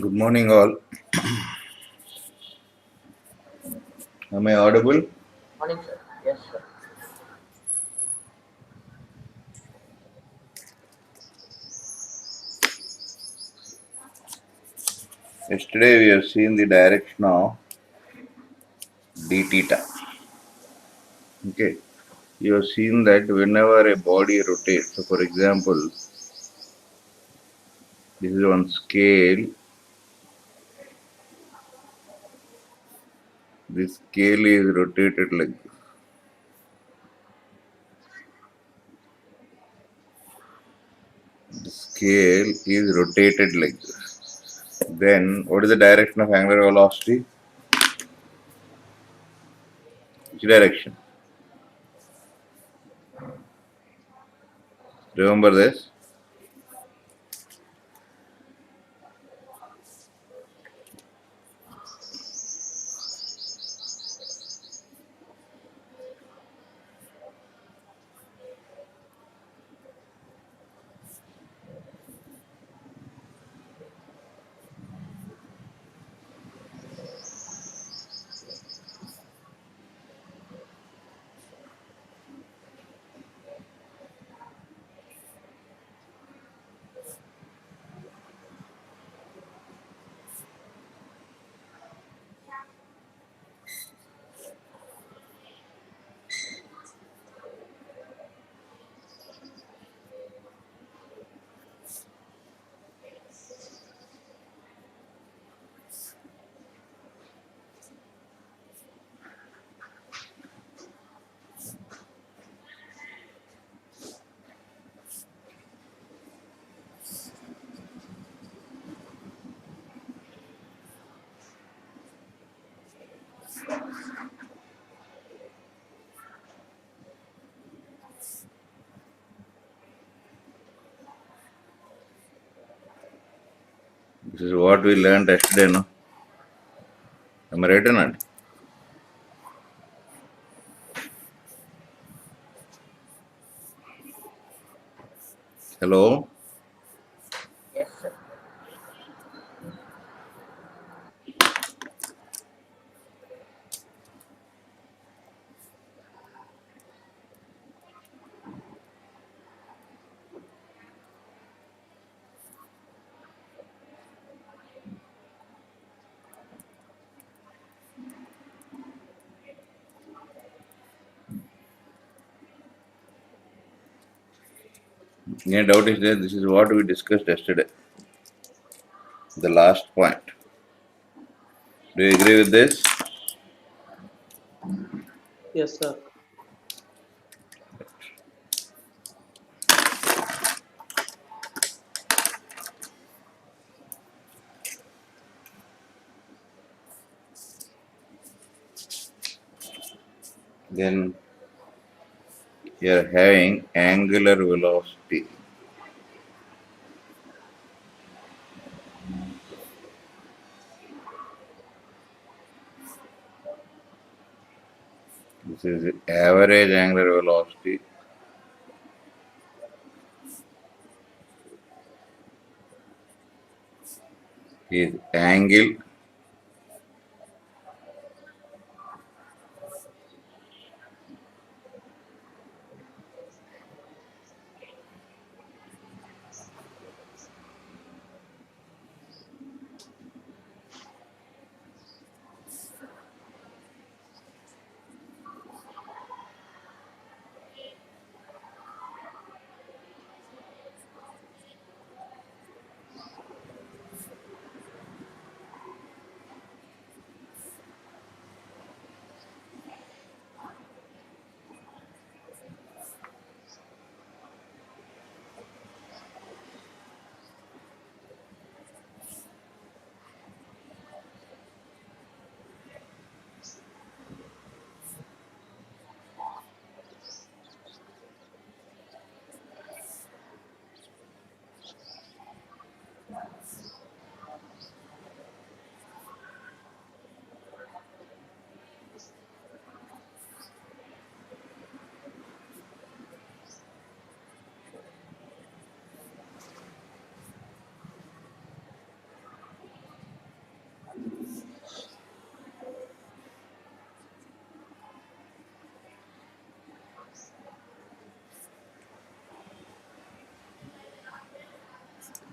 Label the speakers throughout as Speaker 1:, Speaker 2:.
Speaker 1: Good morning, all. Am I audible?
Speaker 2: Morning, sir. Yes, sir.
Speaker 1: Yesterday we have seen the direction of d theta. Okay. You have seen that whenever a body rotates, so for example, this is on scale. This scale is rotated like this. The scale is rotated like this. Then, what is the direction of angular velocity? Which direction? Remember this? This is what we learned yesterday, no? Am I right or not? Hello?
Speaker 2: Yes, sir.
Speaker 1: Any doubt is there? This is what we discussed yesterday. The last point. Do you agree with this?
Speaker 3: Yes, sir.
Speaker 1: Then you are having angular velocity. This is the average angular velocity is angle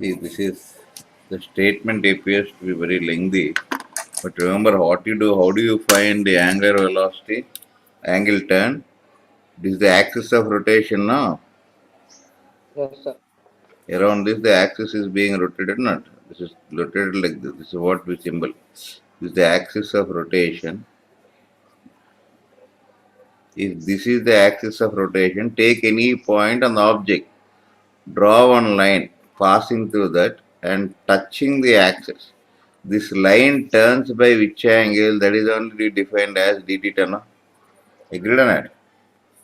Speaker 1: See, this is the statement appears to be very lengthy, but remember what you do. How do you find the angular velocity, angle turn? This is the axis of rotation now.
Speaker 2: Yes, sir.
Speaker 1: Around this, the axis is being rotated. Not this is rotated like this. This is what we symbol. This is the axis of rotation. If this is the axis of rotation, take any point on the object, draw one line passing through that and touching the axis. This line turns by which angle? That is only defined as d theta. No? Agreed on it?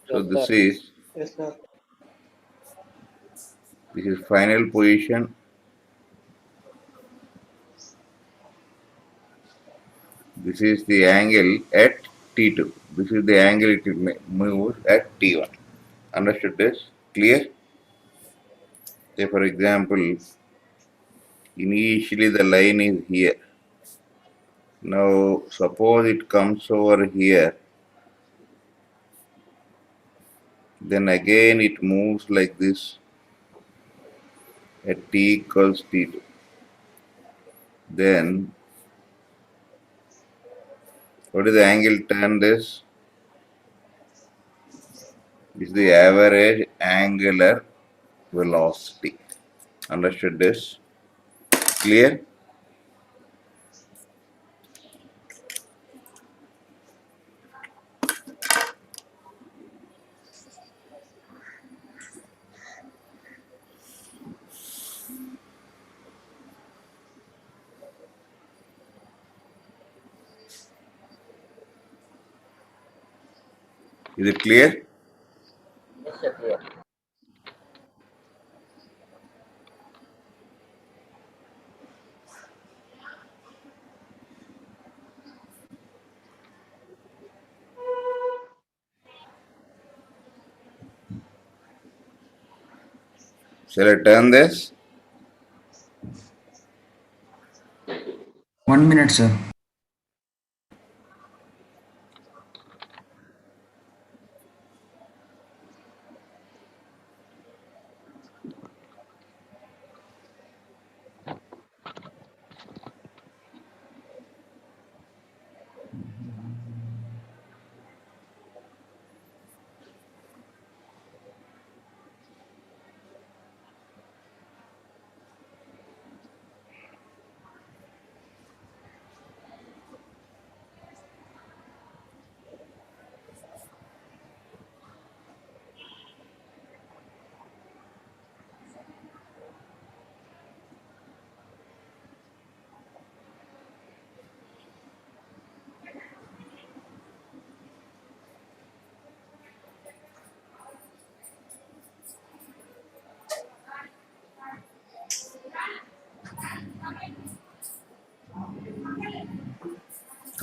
Speaker 1: So
Speaker 2: Yes, sir.
Speaker 3: Yes, sir.
Speaker 1: this is final position. This is the angle at T2. This is the angle it moves at T1. Understood this? Clear? Say for example, initially the line is here. Now suppose it comes over here, then again it moves like this at T equals T2. Then what is the angle turn this? Is the average angular velocity. Understood this? Clear? Is it clear?
Speaker 2: Yes, sir. Clear.
Speaker 1: Shall I turn this?
Speaker 3: 1 minute, sir.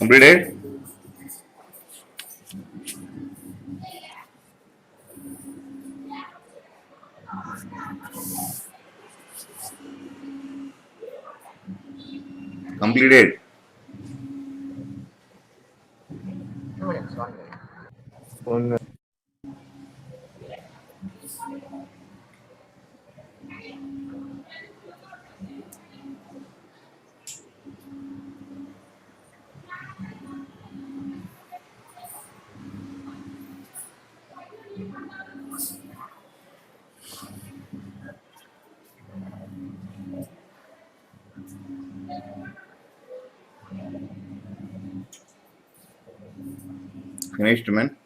Speaker 1: Completed? Completed.
Speaker 2: 2 minutes. 1 minute.
Speaker 3: 1 minute.
Speaker 1: Finished, man.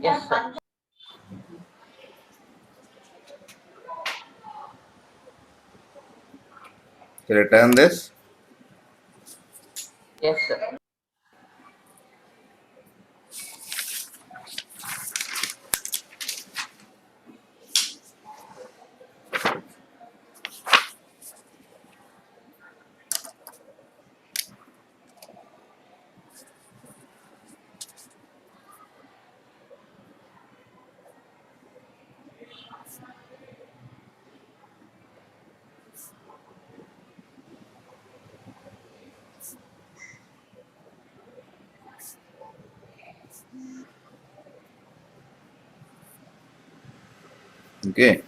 Speaker 2: Yes, sir.
Speaker 1: Shall I turn this?
Speaker 2: Yes, sir.
Speaker 1: Okay.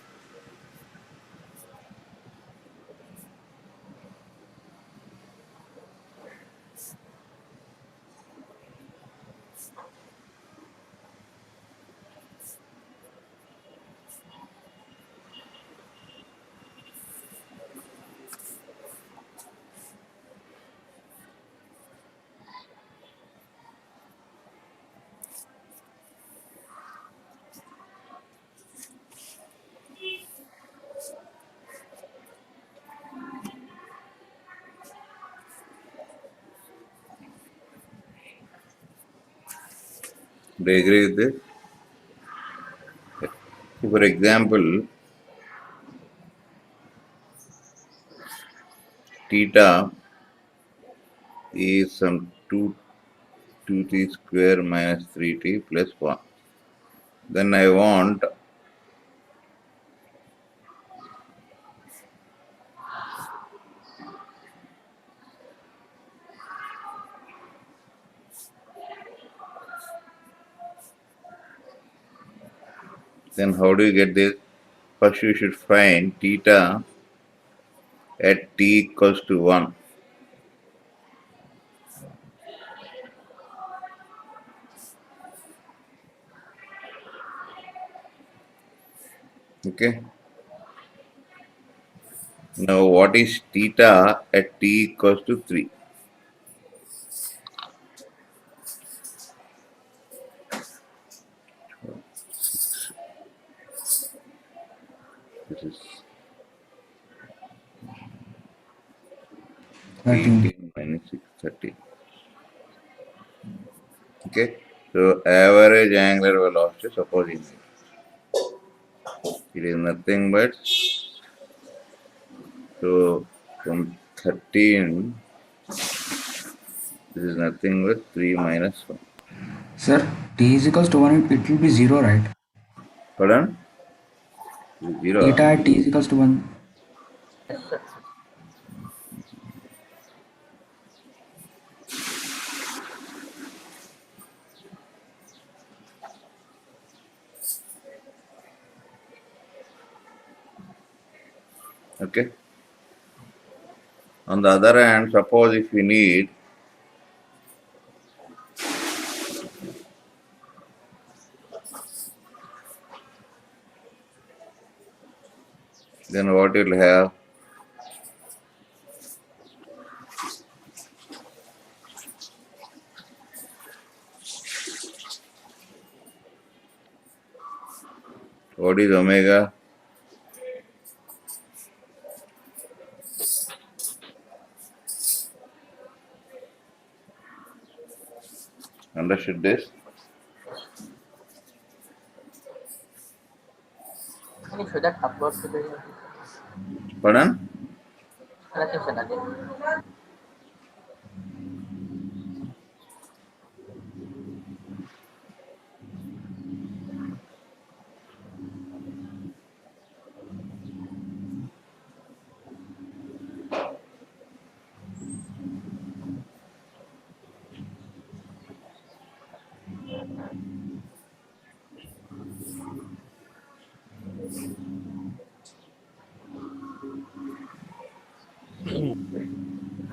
Speaker 1: Do you agree with this? For example, theta is some 2t square minus 3t plus 1. Then I want, then how do you get this? First you should find theta at t equals to 1. Okay. Now what is theta at t equals to 3? This is
Speaker 4: 13.
Speaker 1: 18 minus 6, 13. Okay. So average angular velocity, supposing it is nothing but, so from 13, this is nothing but 3 minus 1.
Speaker 4: Sir, t is equals to 1, it will be 0, right?
Speaker 1: Pardon? This is 0.
Speaker 4: Theta at t is equals to 1.
Speaker 2: Yes, sir.
Speaker 1: Okay. On the other hand, suppose if we need then what you'll have? What is omega? Understood this?
Speaker 2: Can you show that upward to the
Speaker 1: Pardon?
Speaker 2: nothing, sir, nothing.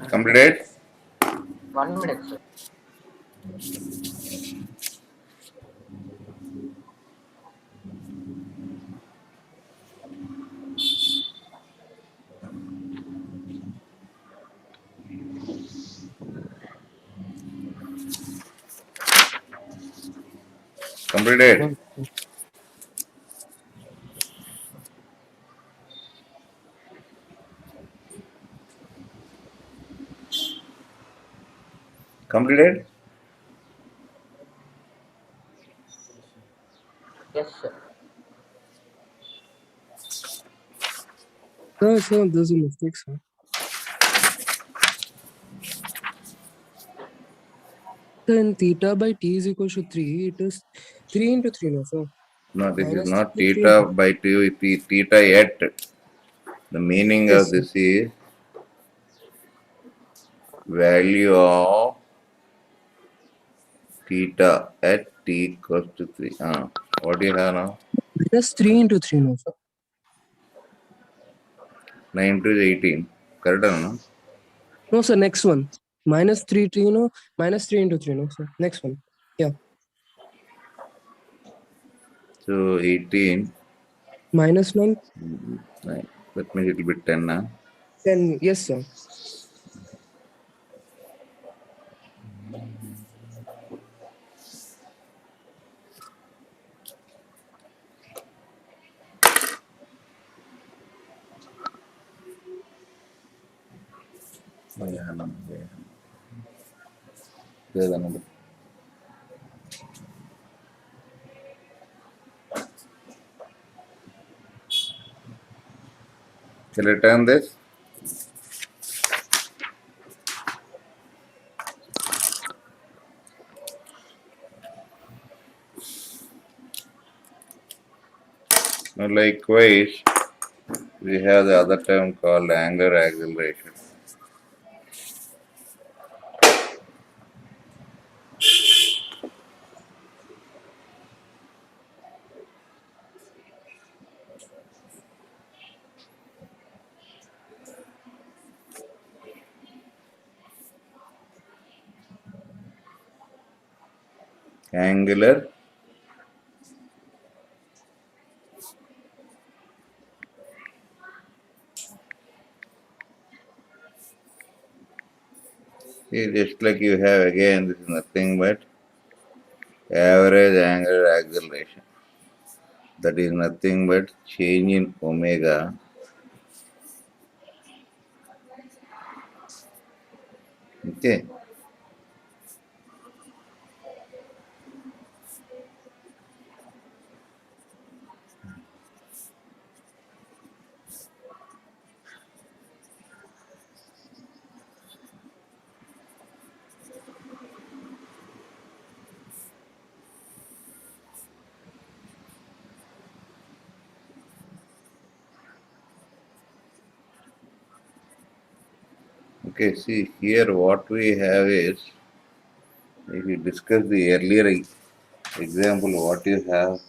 Speaker 1: Completed?
Speaker 2: 1 minute, sir.
Speaker 1: Completed? Completed?
Speaker 2: Yes, sir.
Speaker 3: Sir, there's a mistake, sir. Then theta by t is equal to 3. It is 3 into 3, no, sir.
Speaker 1: No, this is
Speaker 3: Minus
Speaker 1: not
Speaker 3: 3
Speaker 1: theta
Speaker 3: into 3.
Speaker 1: by 2, theta at. The meaning
Speaker 3: Yes,
Speaker 1: of
Speaker 3: sir.
Speaker 1: this is value of theta at t equals to 3. What do you have now?
Speaker 3: Minus 3 into 3, no, sir.
Speaker 1: 9 to 18. Correct or no?
Speaker 3: No, sir, next one. Minus 3, 3, no. Minus 3 into 3, no, sir. Next one. Yeah.
Speaker 1: So 18.
Speaker 3: Minus 9,
Speaker 1: 9. That means it will be 10 now.
Speaker 3: 10. Yes, sir.
Speaker 1: Oh, yeah, no, yeah. There's another. Shall I turn this? Now likewise, we have the other term called angular acceleration. Angular see, just like you have again, this is nothing but average angular acceleration. That is nothing but change in omega. Okay. Okay, see here what we have is, if you discuss the earlier example, what you have,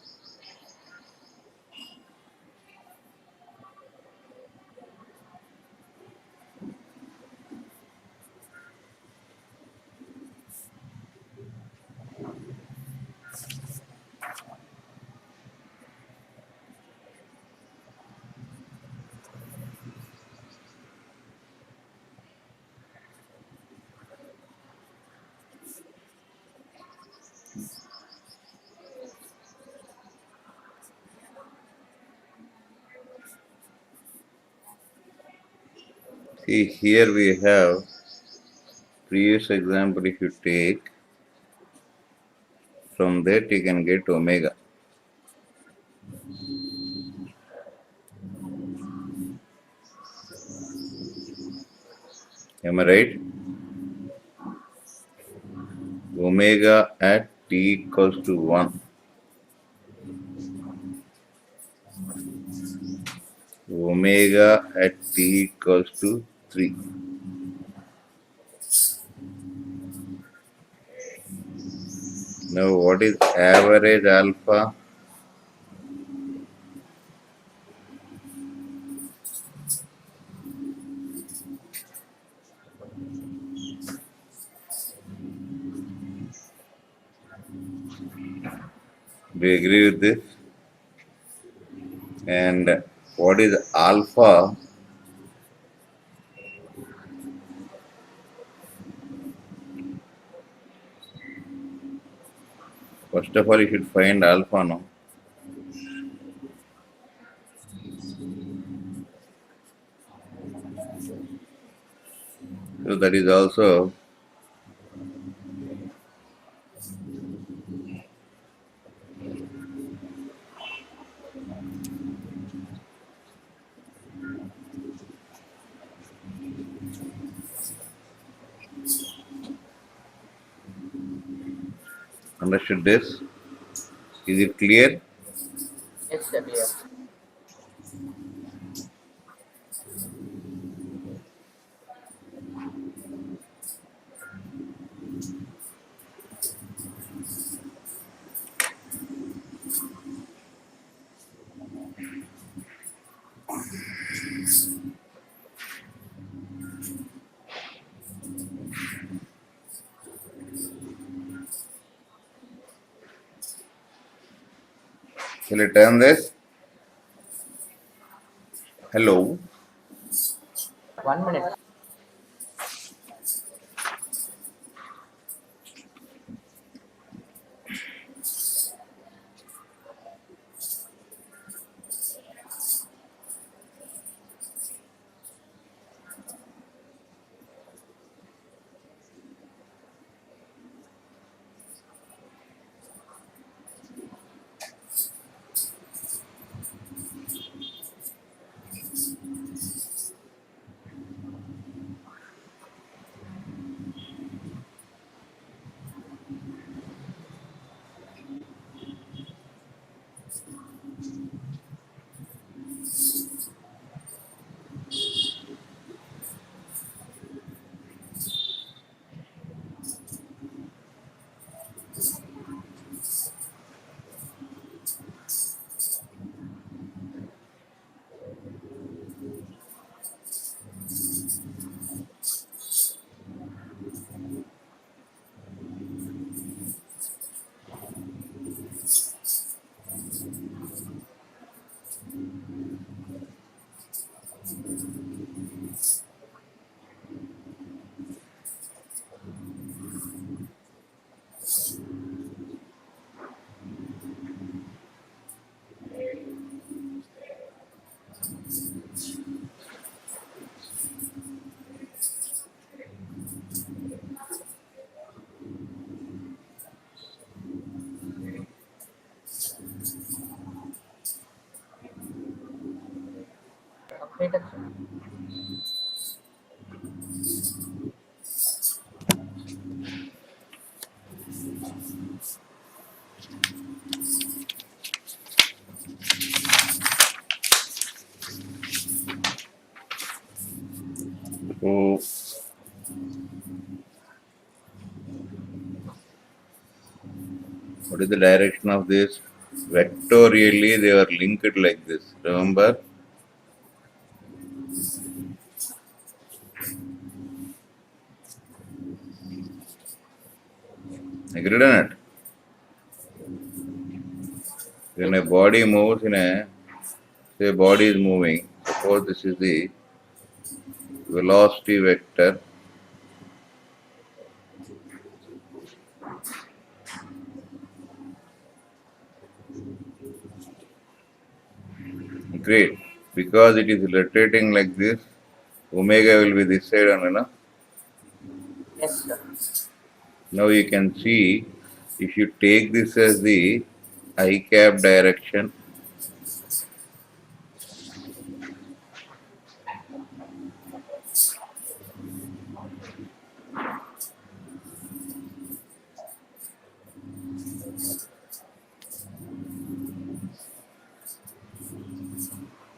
Speaker 1: see here we have previous example, if you take, from that you can get omega. Am I right? Omega at t equals to 1. Omega at t equals to 3. Now what is average alpha? Do you agree with this? And what is alpha? First of all, you should find alpha now. So that is also understood this. Is it clear?
Speaker 2: Yes, sir, clear.
Speaker 1: Shall I turn this? Hello.
Speaker 2: 1 minute. Completed, sir.
Speaker 1: So what is the direction of this? Vectorially they are linked like this. Remember? Agreed on it? When a body moves in a, say body is moving, suppose this is the velocity vector. Great. Because it is rotating like this, omega will be this side on,
Speaker 2: Yes, sir.
Speaker 1: Now you can see if you take this as the I cap direction,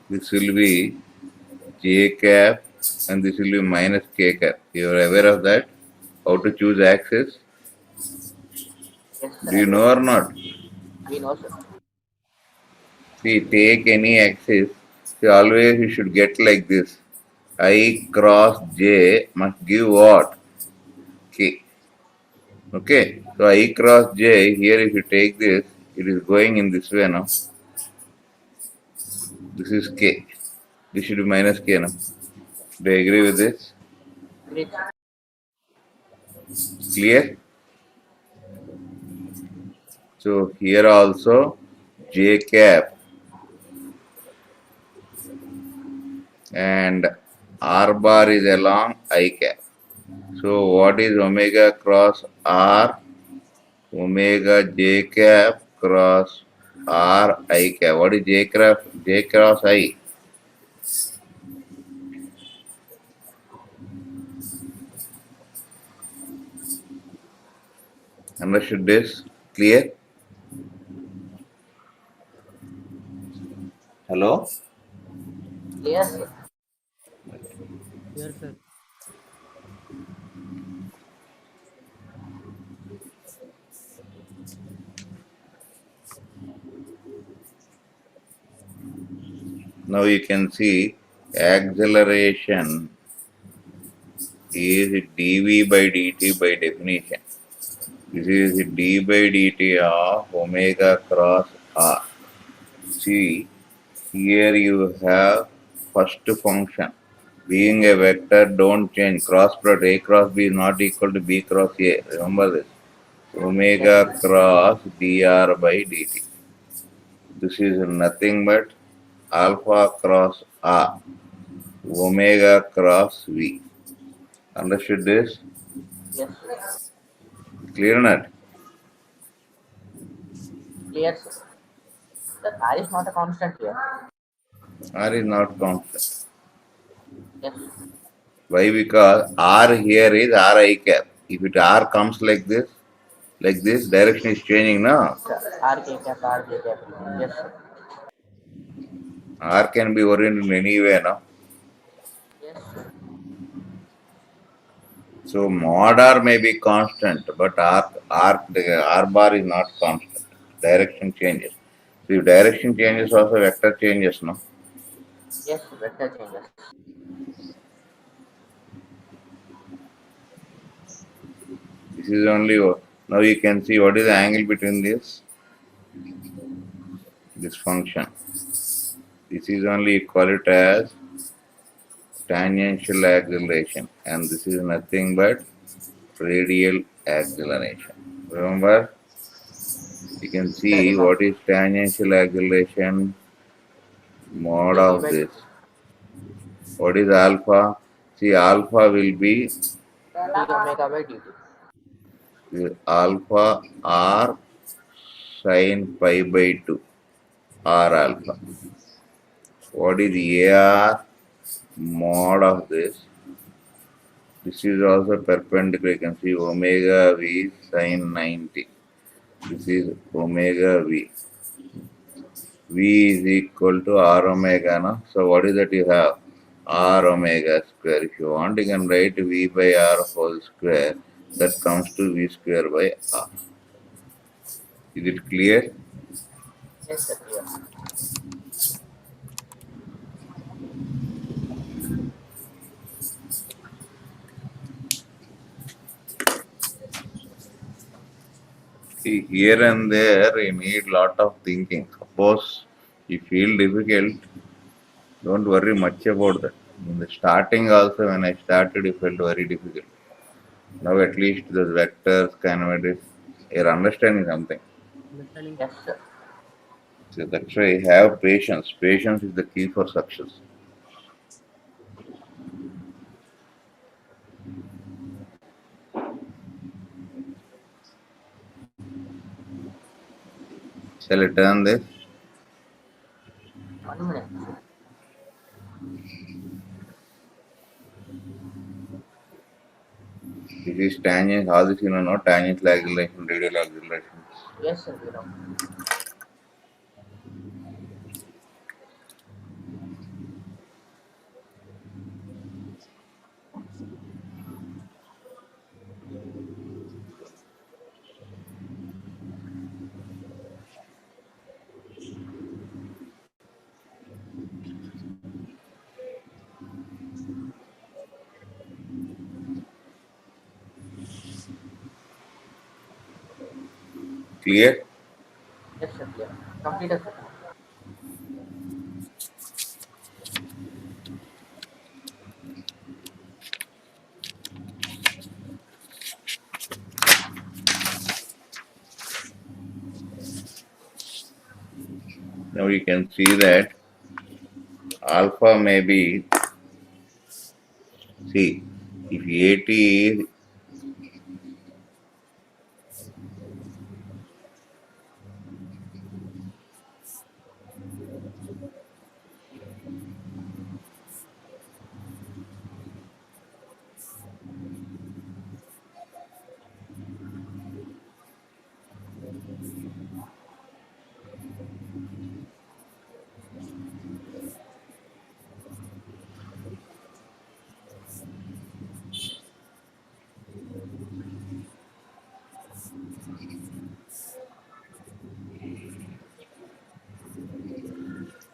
Speaker 1: this will be J cap and this will be minus K cap. You are aware of that? How to choose axis?
Speaker 2: Yes,
Speaker 1: Do
Speaker 2: sir.
Speaker 1: you know or not?
Speaker 2: We know, sir.
Speaker 1: See, take any axis. See, always you should get like this. I cross J must give what? K. Okay. So I cross J, here if you take this, it is going in this way now. This is K. This should be minus K now. Do you agree with this?
Speaker 2: Agreed, sir.
Speaker 1: Clear? So here also J cap and R bar is along I cap. So what is omega cross R? Omega J cap cross R I cap. What is J cross I? Understood this? Clear? Hello?
Speaker 2: Yes, sir.
Speaker 3: Yes, sir.
Speaker 1: Now you can see acceleration is dv by dt by definition. This is d by dt of omega cross r. See, here you have first function. Being a vector, don't change. Cross product A cross B is not equal to B cross A. Remember this.
Speaker 2: Yes,
Speaker 1: Omega
Speaker 2: sir.
Speaker 1: cross dr by dt. This is nothing but alpha cross R. Omega cross V. Understood this?
Speaker 2: Yes, sir.
Speaker 1: Clear or not?
Speaker 2: Clear, sir. Sir, R is not a constant here.
Speaker 1: R is not constant.
Speaker 2: Yes, sir.
Speaker 1: Why? Because R here is Ri cap. If it R comes like this, direction is changing now.
Speaker 2: Yes, sir. R K cap, R J cap. Yes, sir.
Speaker 1: R can be oriented in any way now.
Speaker 2: Yes, sir.
Speaker 1: So mod r may be constant, but r bar is not constant. Direction changes. So if direction changes, also vector changes, no?
Speaker 2: Yes, vector changes.
Speaker 1: This is only now you can see what is the angle between this function. This is only you call it as tangential acceleration, and this is nothing but radial acceleration. Remember, you can
Speaker 2: I
Speaker 1: see
Speaker 2: remember.
Speaker 1: what is tangential acceleration mod
Speaker 2: Dv
Speaker 1: of
Speaker 2: by
Speaker 1: this.
Speaker 2: dt.
Speaker 1: What is alpha? See, alpha will be
Speaker 2: D omega by dt.
Speaker 1: alpha r sin pi by 2 r alpha. What is AR mod of this? This is also perpendicular. You can see omega v sin 90. This is omega v. V is equal to r omega. No? So what is that you have? R omega square. If you want, you can write v by r whole square. That comes to v square by r. Is it clear?
Speaker 2: Yes, sir, clear.
Speaker 1: See, here and there, you need lot of thinking. Suppose you feel difficult, don't worry much about that. In the starting also, when I started, it felt very difficult. Now at least the vectors, kinematics, you're understanding something.
Speaker 3: Understanding.
Speaker 2: Yes, sir.
Speaker 1: So that's why have patience. Patience is the key for success. Shall I turn this?
Speaker 2: 1 minute.
Speaker 1: This is tangent, how this you know, tangential acceleration, radial acceleration.
Speaker 2: Yes, sir, we know.
Speaker 1: Clear?
Speaker 2: Yes, sir, clear. Completed, sir.
Speaker 1: Now you can see that alpha may be, see, if AT is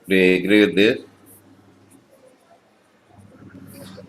Speaker 1: do you agree with this?
Speaker 2: Yes, sir.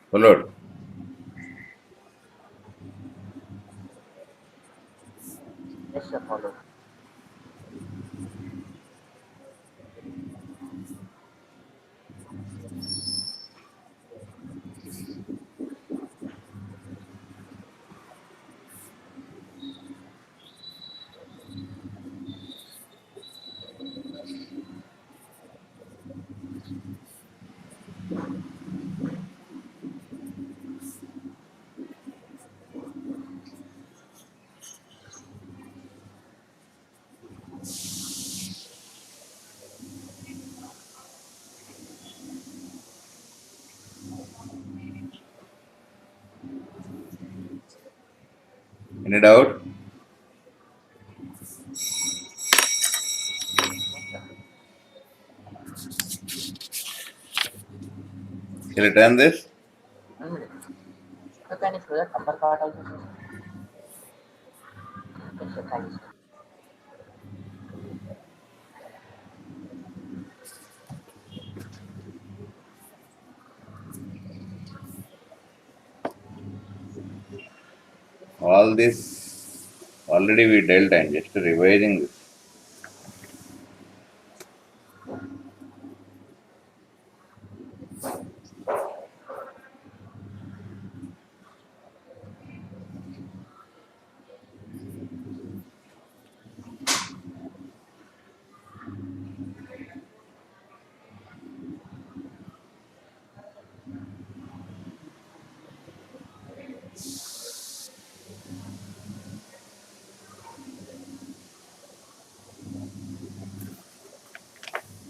Speaker 1: Followed.
Speaker 2: Yes, sir, followed.
Speaker 1: Any doubt? Shall I turn this?
Speaker 2: 1 minute. So can you show that upper part also, sir? Yes, sir. Thank you, sir.
Speaker 1: All this already we dealt. I'm just revising this.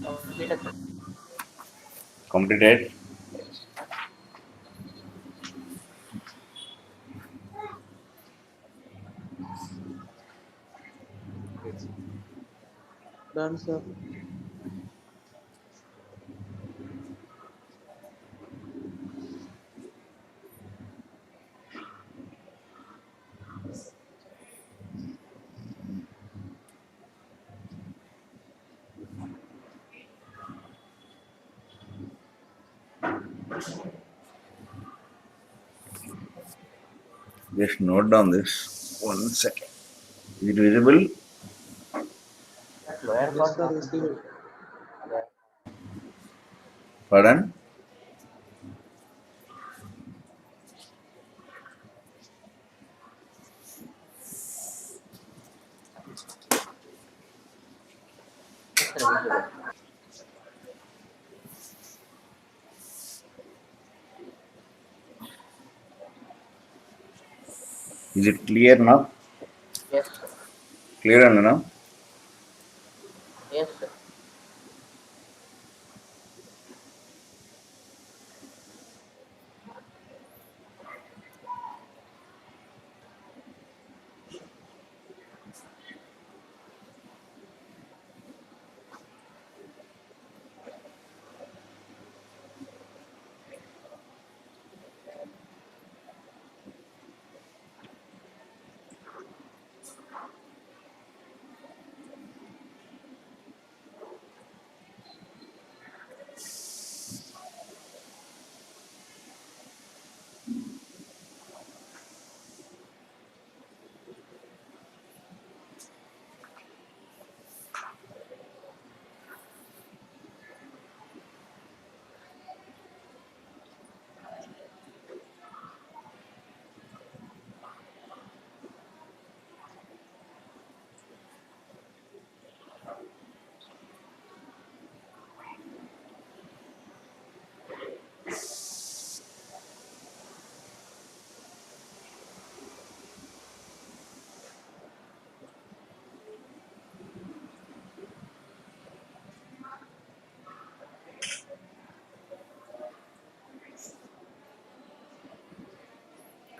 Speaker 2: Completed, sir.
Speaker 1: Completed.
Speaker 3: Done, sir.
Speaker 1: Just note down this. 1 second. Is it visible?
Speaker 2: That lower
Speaker 3: Yes,
Speaker 2: part
Speaker 3: sir.
Speaker 2: not
Speaker 3: Yes,
Speaker 2: visible,
Speaker 3: sir.
Speaker 2: sir. Lower-
Speaker 1: Pardon?
Speaker 2: Yes, sir. Visible.
Speaker 1: Is it clear now?
Speaker 2: Yes, sir.
Speaker 1: Clear now?
Speaker 2: Yes, sir.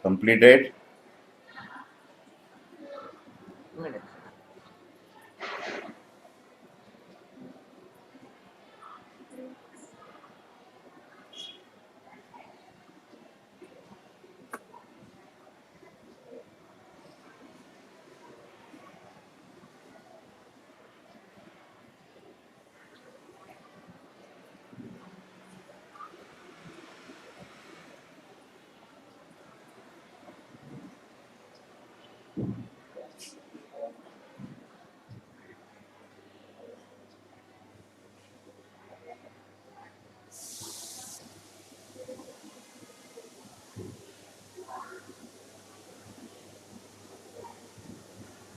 Speaker 1: Completed.
Speaker 2: 1 minute.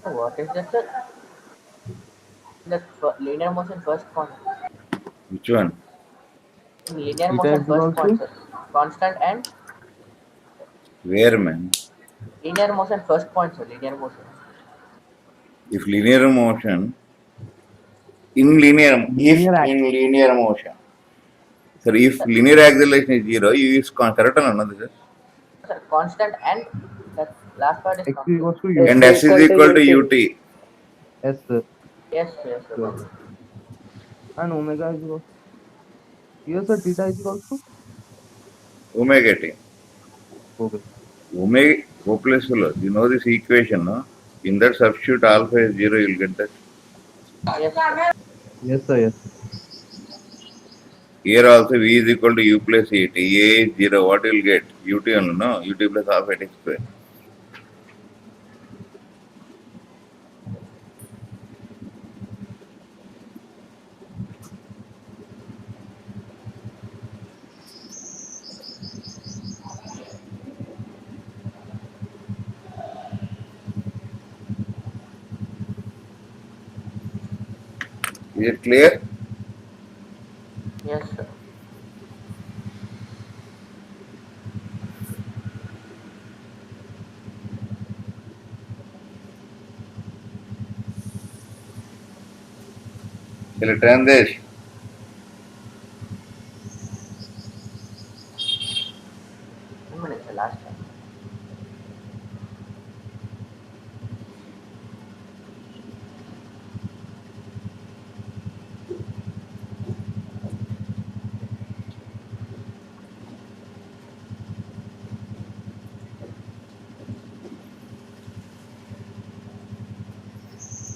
Speaker 2: So what is that, sir? The linear motion first point.
Speaker 1: Which one?
Speaker 2: In linear
Speaker 3: Theta
Speaker 2: motion
Speaker 3: is
Speaker 2: first
Speaker 3: equal
Speaker 2: point,
Speaker 3: to
Speaker 2: sir. Constant and
Speaker 1: Where, man?
Speaker 2: linear motion first point, sir. Linear motion.
Speaker 1: If linear motion, if
Speaker 3: linear
Speaker 1: in linear motion. So if
Speaker 2: Sir,
Speaker 1: linear acceleration is zero, you use correct or not?
Speaker 2: sir, constant and that Last part is
Speaker 5: X
Speaker 2: complete.
Speaker 5: equals to U.
Speaker 1: And S is equal to ut.
Speaker 5: S
Speaker 2: Yes, yes, sir.
Speaker 5: sir. And omega is equal. Here sir, theta is equals to.
Speaker 1: Omega t.
Speaker 5: Okay.
Speaker 1: Omega hopeless fellow. You know this equation, no? In that substitute alpha is 0, you'll get that.
Speaker 2: Yes, sir.
Speaker 5: Yes sir. Yes.
Speaker 1: Here also V is equal to U plus ET. A is 0. What you'll get? Ut only, no? Ut plus alpha t square. Is it clear?
Speaker 2: Yes, sir.
Speaker 1: Shall I turn this?
Speaker 2: 1 minute, sir. Last time.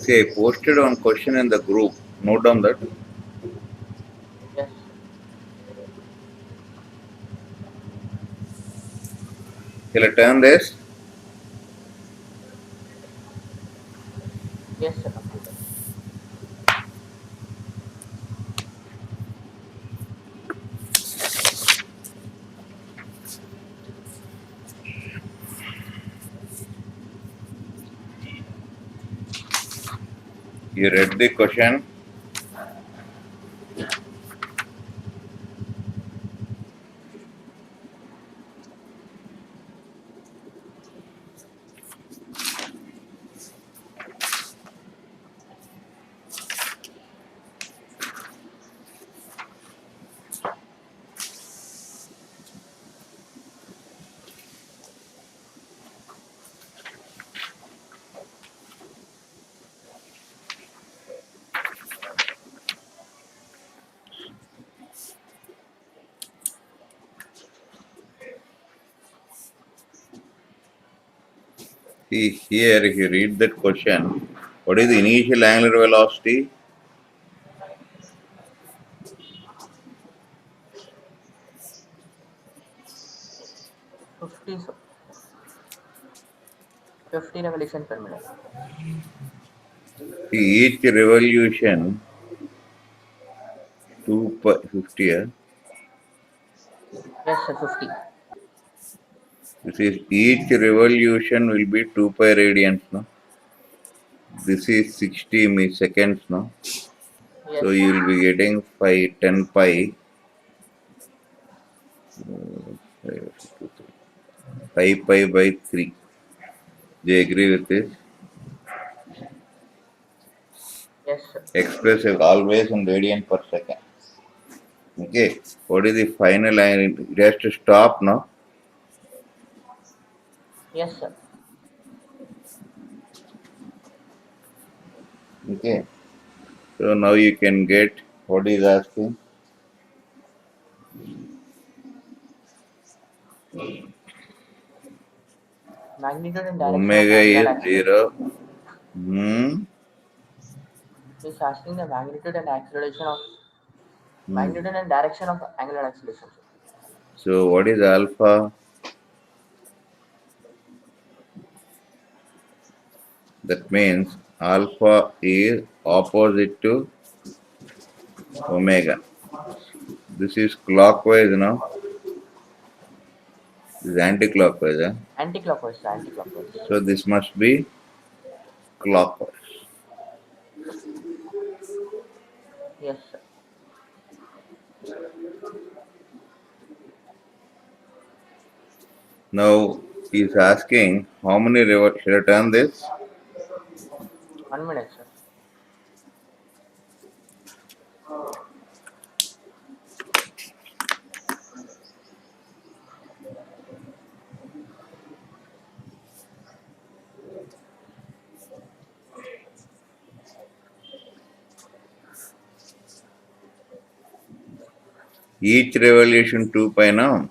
Speaker 1: See, I posted one question in the group. Note down that.
Speaker 2: Yes,
Speaker 1: Shall I turn this?
Speaker 2: yes, sir. Completed.
Speaker 1: You read the question. See, here if you read that question, what is the initial angular velocity?
Speaker 2: 50, sir. 50 revolution per minute.
Speaker 1: See, each revolution 2 per 50.
Speaker 2: Yes, sir. 50.
Speaker 1: This is each revolution will be 2 pi radians. No? This is 60 seconds. No?
Speaker 2: Yes,
Speaker 1: So you will be getting 10 pi. 5 pi by 3. Do you agree with this?
Speaker 2: yes, sir.
Speaker 1: Express is always in radian per second. Okay. What is the final angle? It has to stop now.
Speaker 2: Yes, sir.
Speaker 1: Okay. So now you can get what is asking.
Speaker 2: Magnitude and direction of
Speaker 1: Omega
Speaker 2: angular
Speaker 1: is
Speaker 2: acceleration.
Speaker 1: 0. Hmm.
Speaker 2: He's asking the
Speaker 1: Hmm.
Speaker 2: magnitude and direction of angular acceleration. Sir.
Speaker 1: So what is alpha? That means alpha is opposite to omega. This is clockwise now. This is anti-clockwise.
Speaker 2: Anti-clockwise, sir. Anti-clockwise.
Speaker 1: So this must be clockwise.
Speaker 2: Yes, sir.
Speaker 1: Now he is asking how many should I turn this?
Speaker 2: 1 minute, sir.
Speaker 1: each revolution 2 pi now.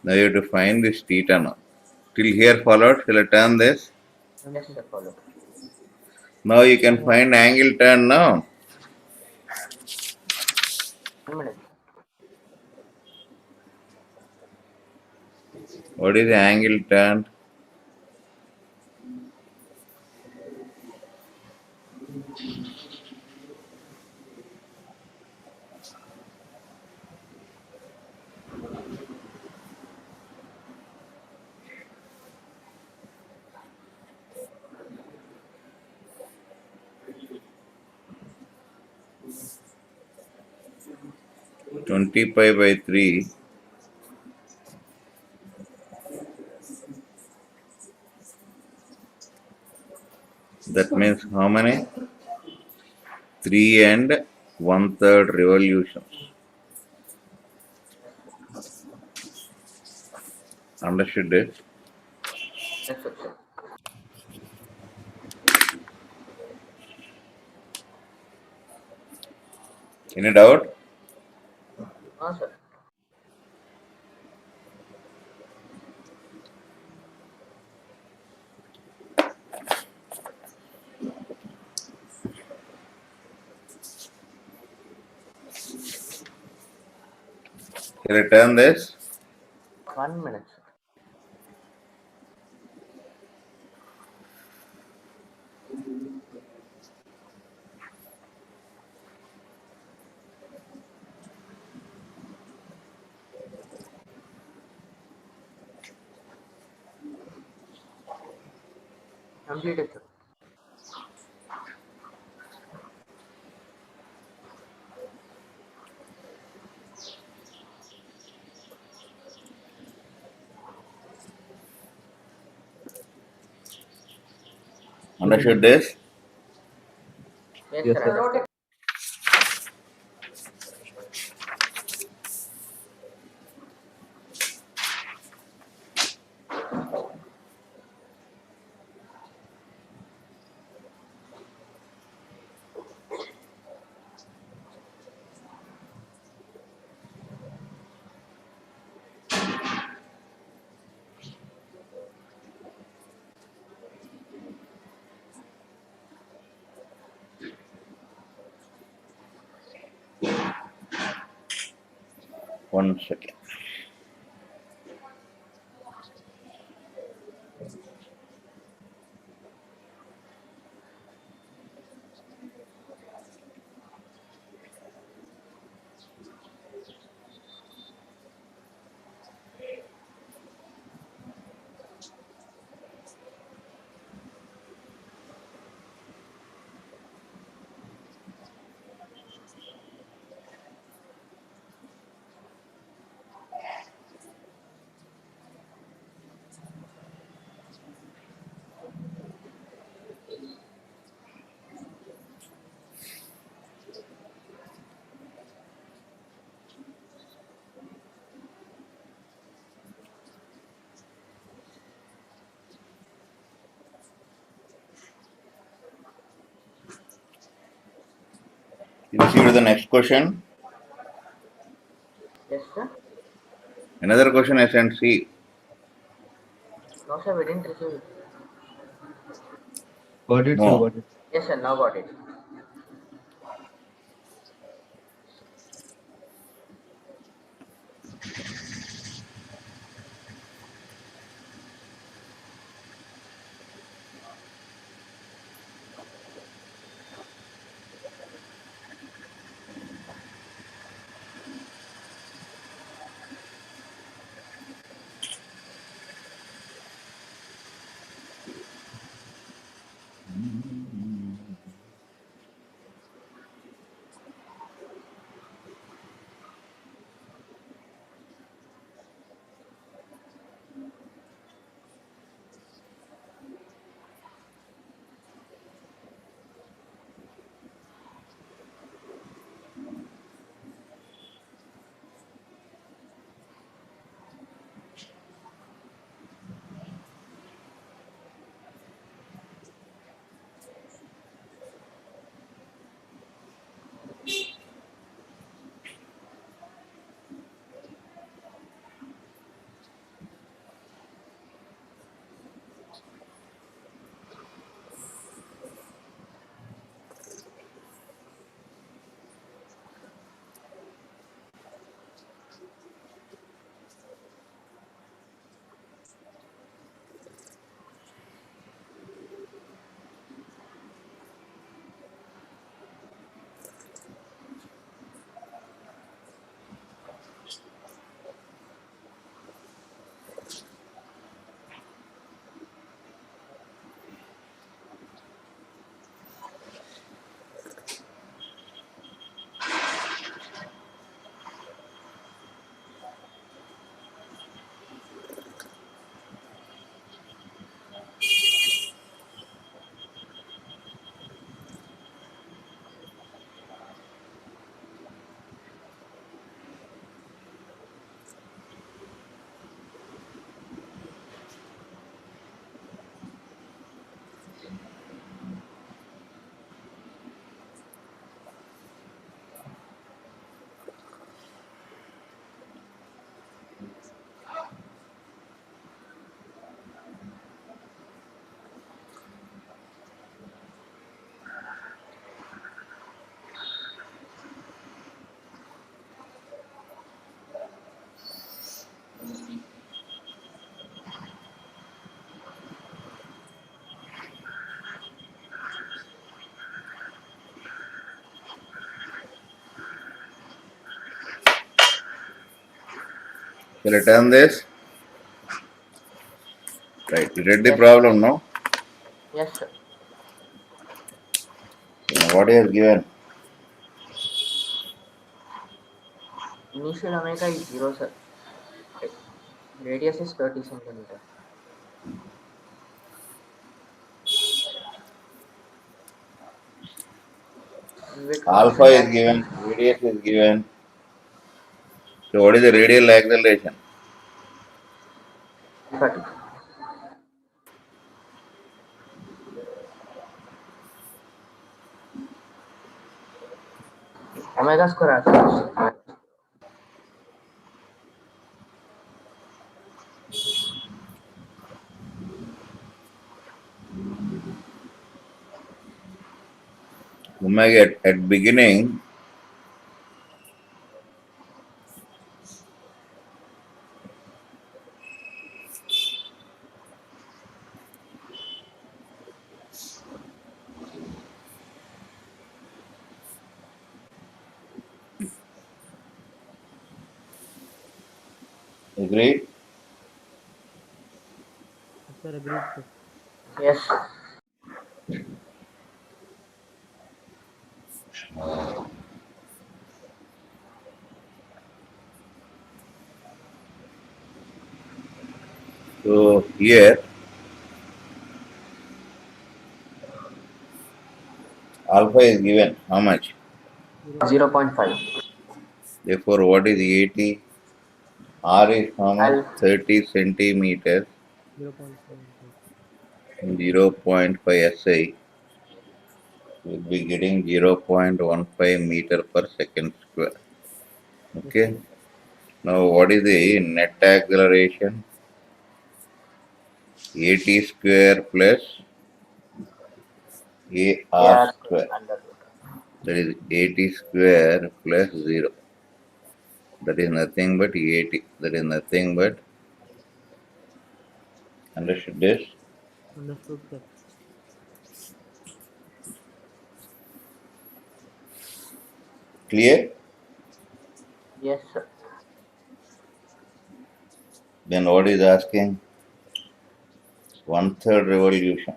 Speaker 1: Now you have to find this theta now. Till here followed, shall I turn this?
Speaker 2: Yes, sir, follow.
Speaker 1: Now you can find angle turn now.
Speaker 2: 1 minute.
Speaker 1: What is the angle turn? Twenty pi by 3. That means how many? 3 and 1/3 revolutions. Understood it?
Speaker 2: Yes, sir.
Speaker 1: Any doubt?
Speaker 2: No, sir.
Speaker 1: Shall I turn this?
Speaker 2: 1 minute, sir. Completed, sir.
Speaker 1: Understood this?
Speaker 2: Yes,
Speaker 5: Yes,
Speaker 2: sir.
Speaker 5: sir.
Speaker 2: Understood.
Speaker 1: One second. You see to the next question.
Speaker 2: Yes, sir.
Speaker 1: Another question I sent C.
Speaker 2: No, sir. We didn't receive it.
Speaker 5: Got it, sir.
Speaker 1: No.
Speaker 5: Got it.
Speaker 2: Yes, sir. Now got it.
Speaker 1: Shall I turn this? Right. You read the
Speaker 2: Yes.
Speaker 1: problem, no?
Speaker 2: Yes, sir.
Speaker 1: What is given?
Speaker 2: Initial omega is 0, sir. Radius is 30 centimeter. With
Speaker 1: Alpha
Speaker 2: constant
Speaker 1: is given,
Speaker 2: acceleration,
Speaker 1: radius is given. So what is the radial acceleration?
Speaker 2: 30. Omega square acceleration.
Speaker 1: Omega at beginning, 'agreed?
Speaker 5: Sir, agreed, sir.
Speaker 2: Yes.
Speaker 1: So here alpha is given. How much?
Speaker 2: 0.5.
Speaker 1: Therefore, what is 80? R is how much?
Speaker 2: I'll
Speaker 1: 30 centimeters,
Speaker 5: 0.5.
Speaker 1: 0.5 SI. Will be getting 0.15 meter per second square.
Speaker 5: Yes,
Speaker 1: Okay.
Speaker 5: sir.
Speaker 1: Now, what is the net acceleration? 80 square plus AR
Speaker 2: AR square
Speaker 1: square.
Speaker 2: under root.
Speaker 1: That is 80 square plus 0. That is nothing but 80. That is nothing but, understood this?
Speaker 5: Understood, sir.
Speaker 1: Clear?
Speaker 2: Yes, sir.
Speaker 1: Then what is asking? 1/3 revolution.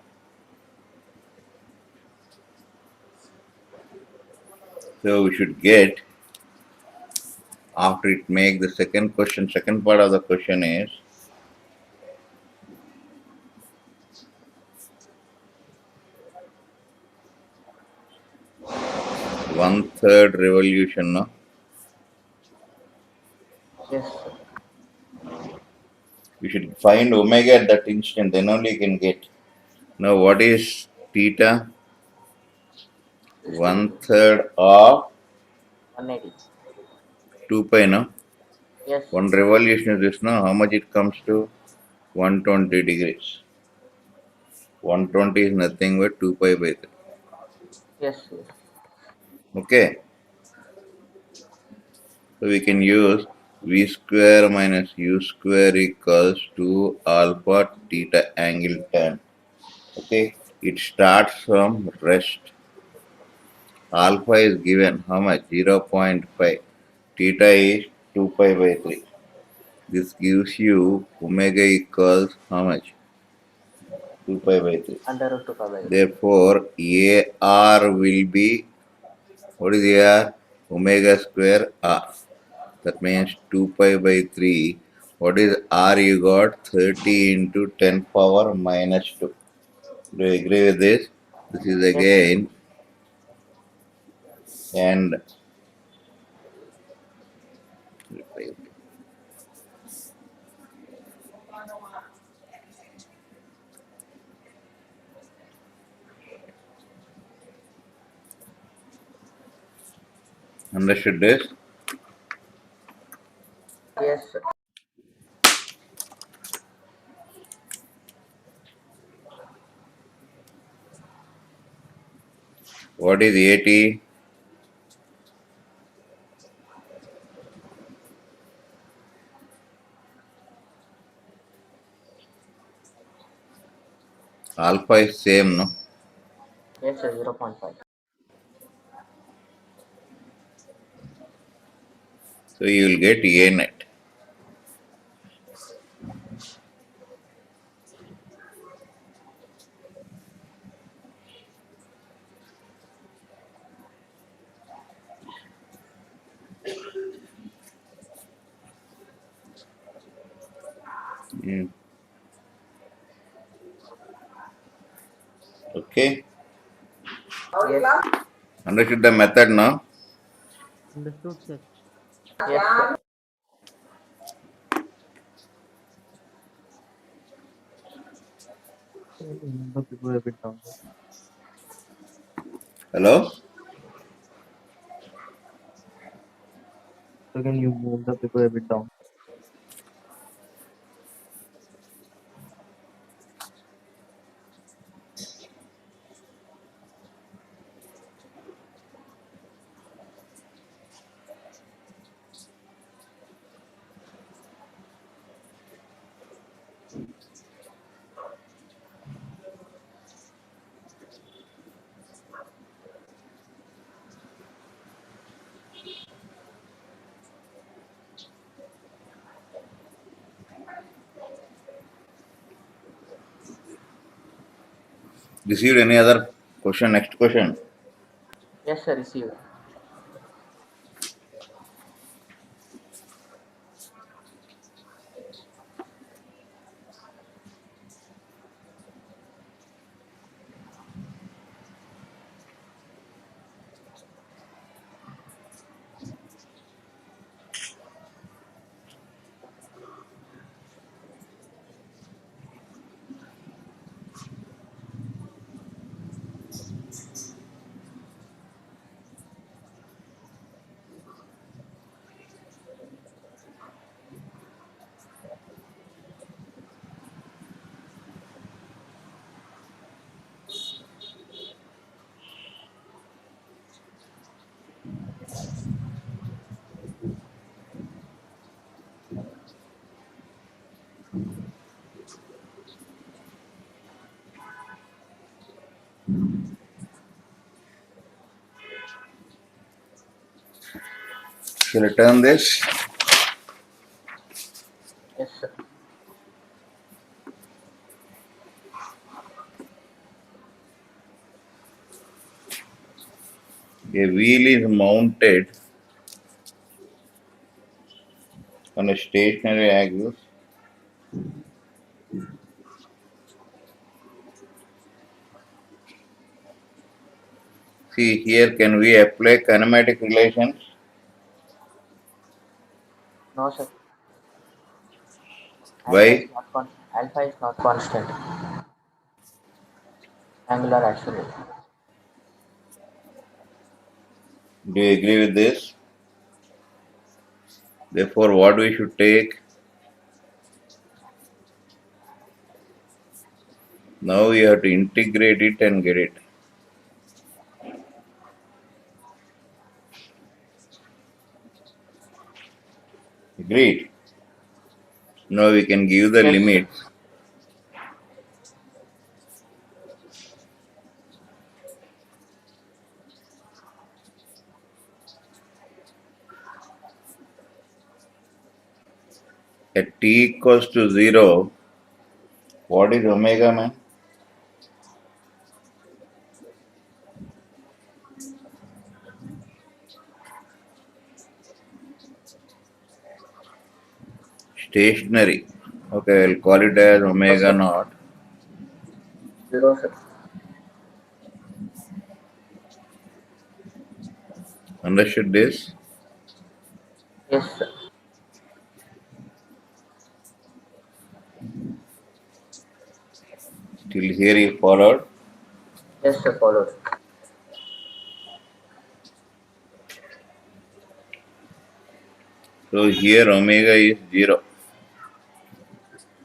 Speaker 1: So we should get, after it make the second question, second part of the question is 1/3 revolution. No?
Speaker 2: Yes, sir.
Speaker 1: You should find omega at that instant, then only you can get. Now what is theta?
Speaker 2: 60 degrees.
Speaker 1: 1/3 of
Speaker 2: 180.
Speaker 1: 2 pi, no?
Speaker 2: Yes.
Speaker 1: One revolution is this, no? How much it comes to? 120 degrees. 120 is nothing but 2 pi by 3.
Speaker 2: Yes, yes.
Speaker 1: Okay. So we can use v square minus u square equals to alpha theta angle tan. Okay. It starts from rest. Alpha is given how much? 0.5. Theta is 2 pi by 3. This gives you omega equals how much? 2 pi by 3.
Speaker 2: Under root 2 pi by 3.
Speaker 1: Therefore, AR will be, what is AR? Omega square R. That means 2 pi by 3. What is R you got? 30 into 10 power minus 2. Do you agree with this? This is
Speaker 2: Yes, sir.
Speaker 1: again, and understood this?
Speaker 2: Yes, sir.
Speaker 1: What is 80? Alpha is same, no?
Speaker 2: Yes, sir. 0.5.
Speaker 1: So you will get A net. Mm. Okay.
Speaker 2: Yes.
Speaker 1: Understood the method now?
Speaker 5: Understood, sir.
Speaker 2: Yes, sir.
Speaker 5: Move the paper a bit down.
Speaker 1: Hello?
Speaker 5: So can you move the paper a bit down?
Speaker 1: Received any other question? Next question.
Speaker 2: Yes, sir. Received.
Speaker 1: Shall I turn this?
Speaker 2: Yes, sir.
Speaker 1: A wheel is mounted on a stationary axis. See here, can we apply kinematic relations?
Speaker 2: No, sir.
Speaker 1: Why?
Speaker 2: Alpha is not constant. Angular acceleration.
Speaker 1: Do you agree with this? Therefore, what we should take? Now we have to integrate it and get it. Agreed. Now we can give the
Speaker 2: Yes, sir.
Speaker 1: limits. At t equals to 0, what is omega, man? Stationary. Okay, I'll call it as
Speaker 2: No,
Speaker 1: omega
Speaker 2: sir.
Speaker 1: naught.
Speaker 2: 0, sir.
Speaker 1: Understood this?
Speaker 2: Yes, sir.
Speaker 1: Till here you followed.
Speaker 2: Yes, sir. Followed.
Speaker 1: So here omega is 0.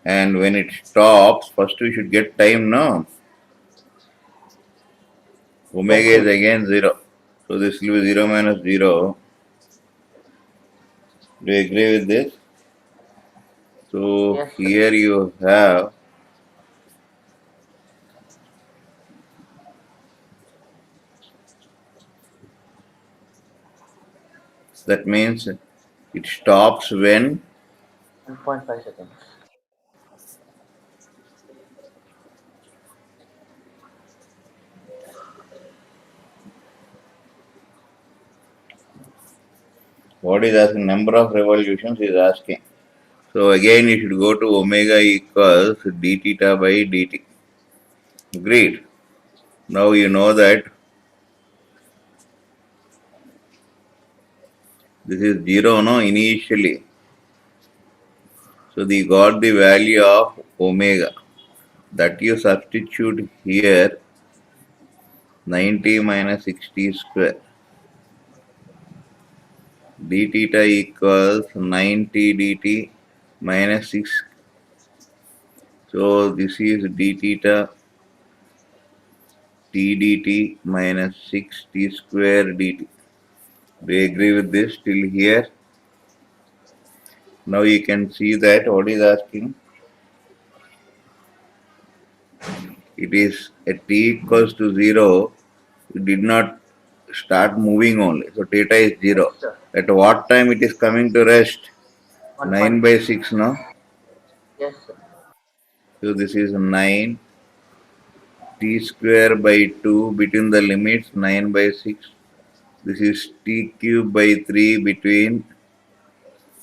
Speaker 1: And when it stops, first we should get time now.
Speaker 2: Yes,
Speaker 1: Omega is
Speaker 2: sir.
Speaker 1: again 0. So this will be 0 minus 0. Do you agree with this? So
Speaker 2: Yes, sir.
Speaker 1: here you have, that means it stops when
Speaker 2: 1.5 seconds.
Speaker 1: what is asking, number of revolutions is asking. So again you should go to omega equals d theta by dt. Agreed. Now you know that this is 0 no initially. So we got the value of omega. That you substitute here 90 minus 60 square. D theta equals 90 dt minus 6. So this is d theta t dt minus 6 t square dt. Do you agree with this till here? Now you can see that what is asking. It is at t equals to 0. It did not start moving only. So theta is
Speaker 2: Yes,
Speaker 1: 0.
Speaker 2: sir.
Speaker 1: At what time it is coming to rest? 9 by
Speaker 2: 1.5.
Speaker 1: 6, no?
Speaker 2: Yes, sir.
Speaker 1: So this is 9 t square by 2 between the limits 9 by 6. This is t cube by 3 between.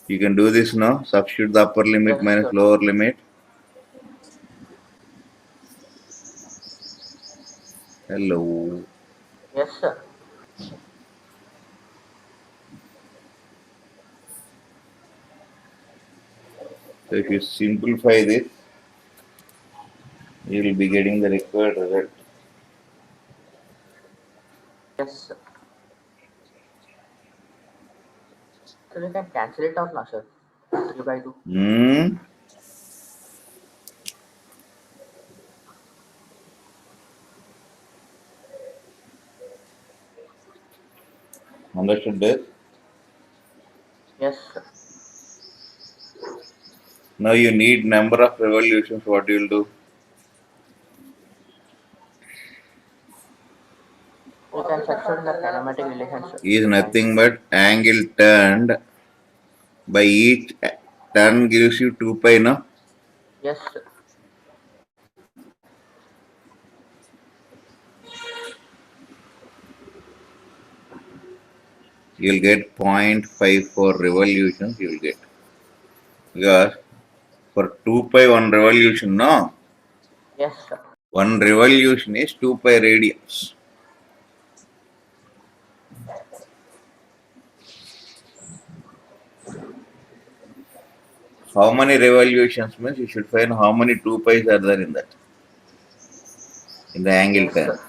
Speaker 1: You can do this now. Substitute the upper limit
Speaker 2: Yes,
Speaker 1: minus
Speaker 2: sir.
Speaker 1: lower limit. Hello.
Speaker 2: Yes, sir.
Speaker 1: So if you simplify this, you will be getting the required result.
Speaker 2: Yes, sir. So we can cancel it out now, sir. 3 by 2.
Speaker 1: Hmm. Understood this?
Speaker 2: Yes, sir.
Speaker 1: Now you need number of revolutions. What you will do?
Speaker 2: We can substitute in the kinematic relationship.
Speaker 1: Is
Speaker 2: Fine.
Speaker 1: nothing but angle turned by each turn gives you 2 pi, no?
Speaker 2: Yes, sir.
Speaker 1: You will get 0.54 revolutions. You will get because for 2 pi one revolution, no?
Speaker 2: Yes, sir.
Speaker 1: One revolution is 2 pi radians. How many revolutions means you should find how many 2 pi's are there in that, in the angle
Speaker 2: Yes,
Speaker 1: turn.
Speaker 2: sir.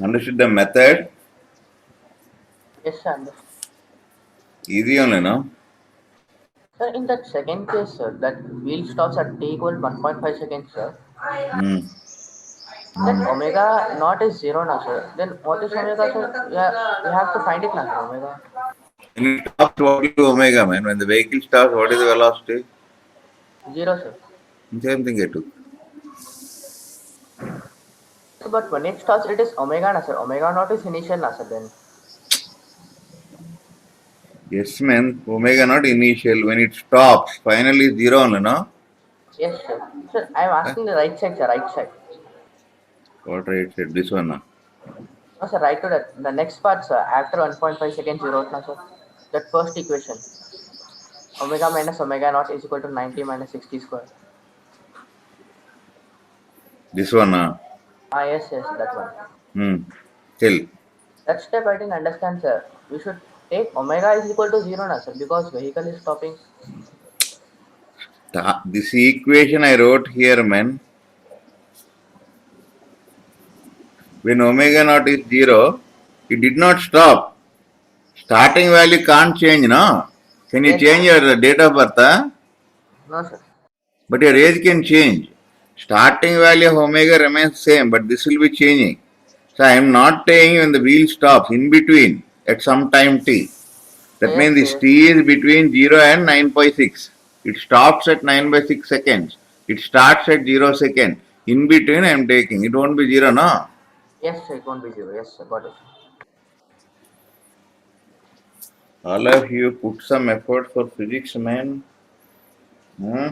Speaker 1: Understood the method?
Speaker 2: Yes, sir. Understood.
Speaker 1: Easy only, no?
Speaker 2: Sir, in that second case, sir, that wheel stops at t equal 1.5 seconds, sir.
Speaker 1: Hmm.
Speaker 2: Then omega naught is 0 now, sir. Then what is omega, sir? Yeah, we have to find it now, sir. Omega.
Speaker 1: When it stops, what is omega, man? When the vehicle stops, what is the velocity?
Speaker 2: 0, sir.
Speaker 1: Same thing I took.
Speaker 2: So, but when it starts, it is omega na, sir. Omega naught is initial na, sir. Then.
Speaker 1: Yes, man. Omega not initial. When it stops, finally zero only, no?
Speaker 2: Yes, sir. Sir, I am
Speaker 1: Huh?
Speaker 2: asking the right side, sir. Right side.
Speaker 1: What right said? This one, no?
Speaker 2: No, sir. Right to that. The next part, sir. After 1.5 seconds, you wrote na, sir. That first equation. Omega minus omega naught is equal to 90 minus 60 square.
Speaker 1: This one, no?
Speaker 2: Ah, yes, yes, that one.
Speaker 1: Hmm. Still.
Speaker 2: That step I didn't understand, sir. We should take omega is equal to 0 na, sir. Because vehicle is stopping.
Speaker 1: This equation I wrote here, man. When omega naught is zero, it did not stop. Starting value can't change, no? Can you
Speaker 2: Yes,
Speaker 1: change
Speaker 2: sir.
Speaker 1: your date of birth? Huh?
Speaker 2: No, sir.
Speaker 1: But your age can change. Starting value of omega remains same, but this will be changing. So I am not saying when the wheel stops in between at some time t. That
Speaker 2: Yes,
Speaker 1: means
Speaker 2: sir.
Speaker 1: this
Speaker 2: Yes,
Speaker 1: t is between 0 and 9 by 6. It stops at 9 by 6 seconds. It starts at 0 second. In between I am taking. It won't be 0, no?
Speaker 2: yes, sir. It won't be 0. Yes, sir. Got it.
Speaker 1: All of you put some effort for physics, man. Hmm?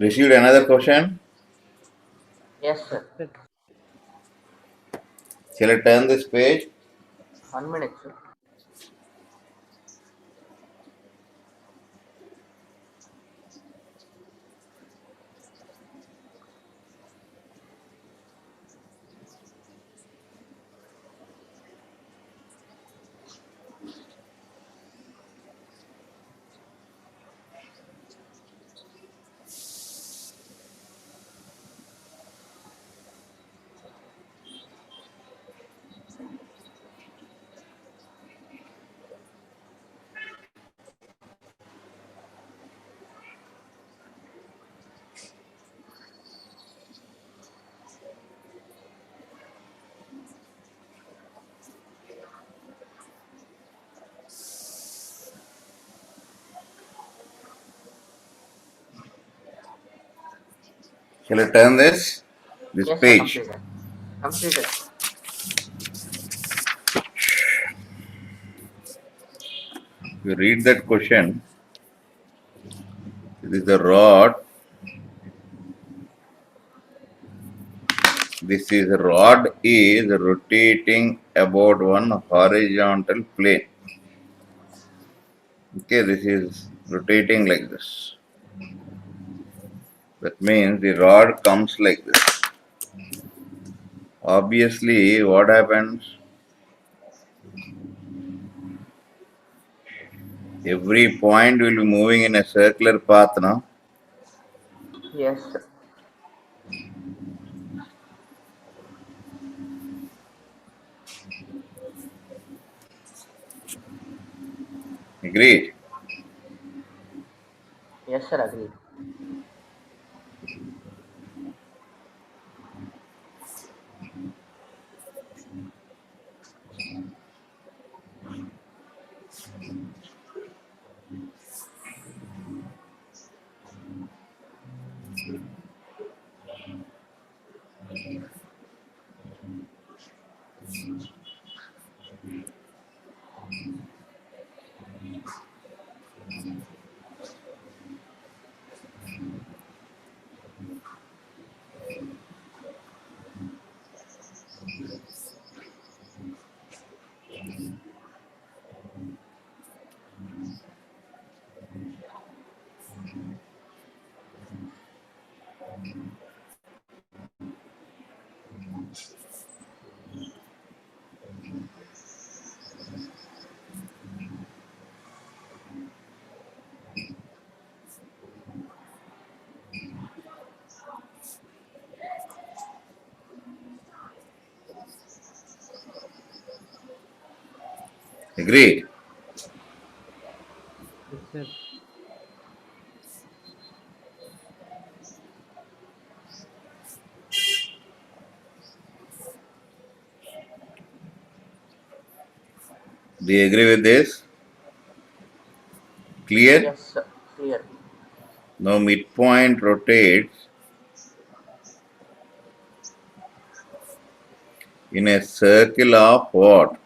Speaker 1: Received another question?
Speaker 2: Yes, sir.
Speaker 1: Shall I turn this page?
Speaker 2: 1 minute, sir.
Speaker 1: Shall I turn this
Speaker 2: Yes, sir.
Speaker 1: page?
Speaker 2: Completed. Completed.
Speaker 1: You read that question. This is the rod. This is rod is rotating about one horizontal plane. Okay, this is rotating like this. That means the rod comes like this. Obviously, what happens? Every point will be moving in a circular path now.
Speaker 2: Yes, sir.
Speaker 1: Agreed?
Speaker 2: Yes, sir. Agreed.
Speaker 1: Agreed?
Speaker 5: Yes, sir.
Speaker 1: Do you agree with this? Clear?
Speaker 2: Yes, sir. Clear.
Speaker 1: Now midpoint rotates in a circle of what?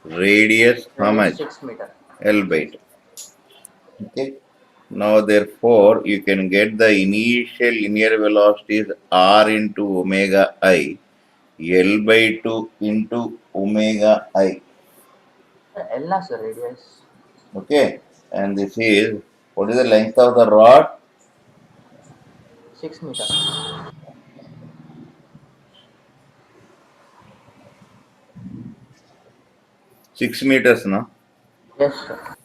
Speaker 1: Radius how
Speaker 2: Radius
Speaker 1: much?
Speaker 2: 6 meter.
Speaker 1: L by 2. Okay. Now therefore you can get the initial linear velocities r into omega I, L by 2 into omega I.
Speaker 2: L na, sir. Radius
Speaker 1: Okay. And this is, what is the length of the rod?
Speaker 2: 6 meter.
Speaker 1: 6 meters, no?
Speaker 2: Yes, sir.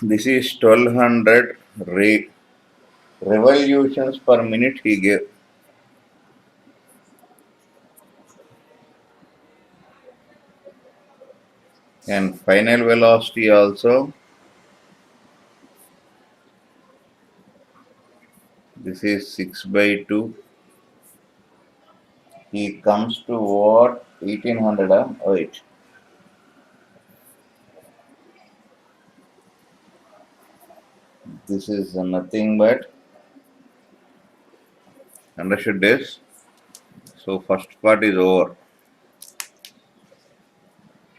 Speaker 1: This is 1200 revolutions per minute he gave. And final velocity also, this is 6 by 2. He comes to what? 1800, huh? Wait. This is nothing but, understood this? So first part is over.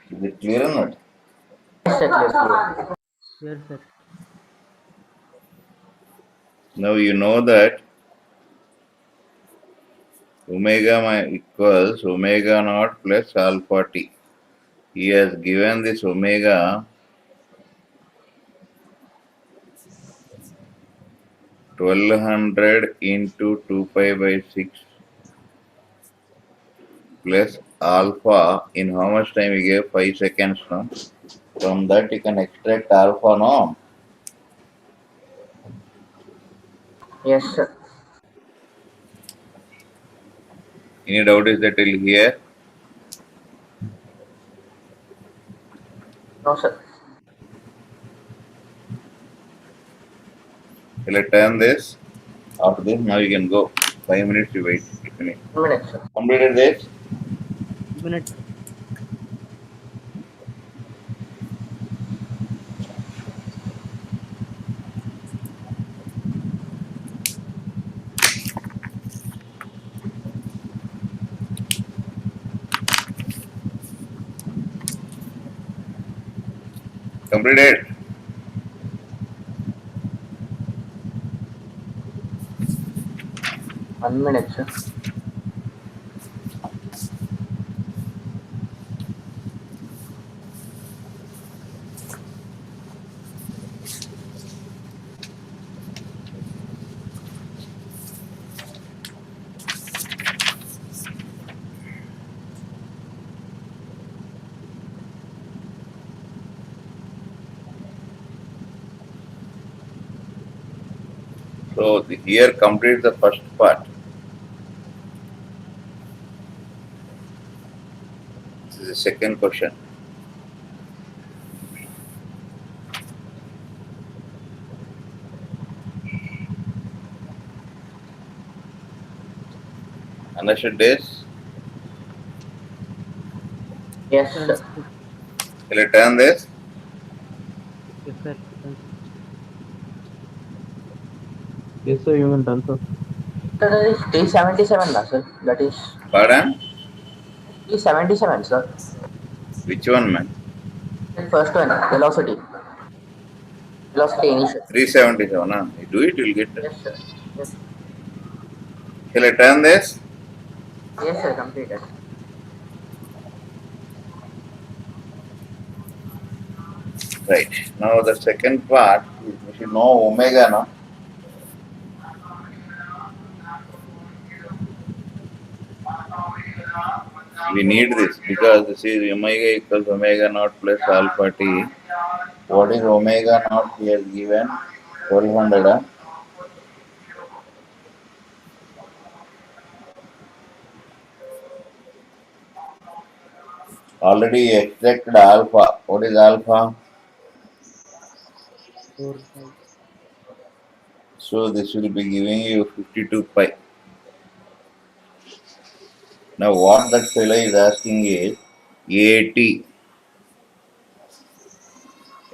Speaker 1: Is it clear or not?
Speaker 2: Yes, sir. Clear. Clear.
Speaker 5: Yes, sir.
Speaker 1: Now you know that omega equals omega naught plus alpha t. He has given this omega 1200 into 2 pi by 6 plus alpha in how much time we gave? 5 seconds now. From that you can extract alpha now.
Speaker 2: Yes, sir.
Speaker 1: Any doubt is that till here?
Speaker 2: No, sir.
Speaker 1: Will I turn this? After this now you can go. 5 minutes you wait. Finish.
Speaker 2: 1 minute, sir.
Speaker 1: Completed this?
Speaker 5: Minute.
Speaker 1: Completed.
Speaker 2: 1 minute, sir.
Speaker 1: So here complete the first part. This is the second question. Understood this?
Speaker 2: Yes,
Speaker 5: Sir,
Speaker 2: sir.
Speaker 5: understood.
Speaker 1: Will I turn this?
Speaker 5: Yes, sir. Done, sir. Yes, sir. You can done, sir.
Speaker 2: Sir, that is 377, na, sir. That is
Speaker 1: Pardon?
Speaker 2: 377, sir.
Speaker 1: Which one, man?
Speaker 2: The first one, velocity. Velocity initial.
Speaker 1: 377, huh? You do it, you'll get it.
Speaker 2: Yes, sir. Yes,
Speaker 1: Shall I turn this?
Speaker 2: yes, sir. Completed.
Speaker 1: Right. Now the second part, we should know omega, no? We need this because this is omega equals omega naught plus alpha t. What is omega naught he has given? 1200, huh? Already extracted alpha. What is alpha?
Speaker 5: 4, 5.
Speaker 1: So this will be giving you 52 pi. Now what that fellow is asking is AT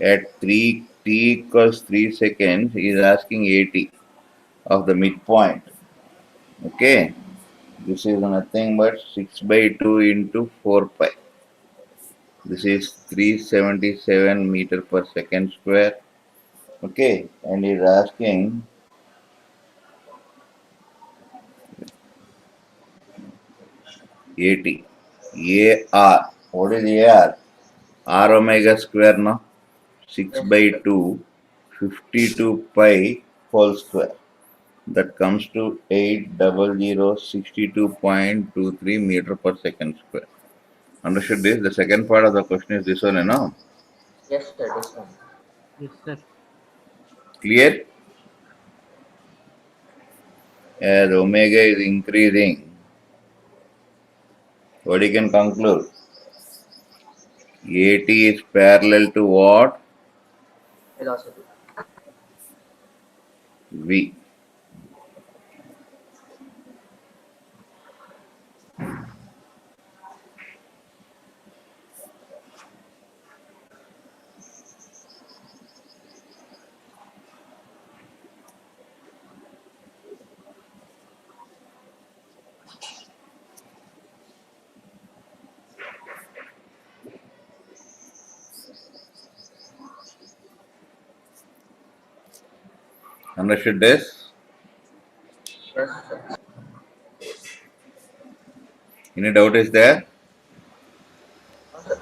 Speaker 1: at 3 t equals 3 seconds, he is asking AT of the midpoint. Okay, this is nothing but 6 by 2 into 4 pi. This is 377 meter per second square. Okay, and he is asking AT. AR. What is AR? R omega square, no? 6
Speaker 2: Yes,
Speaker 1: by
Speaker 2: sir.
Speaker 1: 2, 52 pi whole square. That comes to 80062.23 meter per second square. Understood this? The second part of the question is this one, you know.
Speaker 2: Yes, sir. This one.
Speaker 5: Yes, sir.
Speaker 1: Clear? As omega is increasing, what you can conclude? AT is parallel to what?
Speaker 2: Velocity.
Speaker 1: V. Understood this? Any doubt is there?
Speaker 2: No, sir.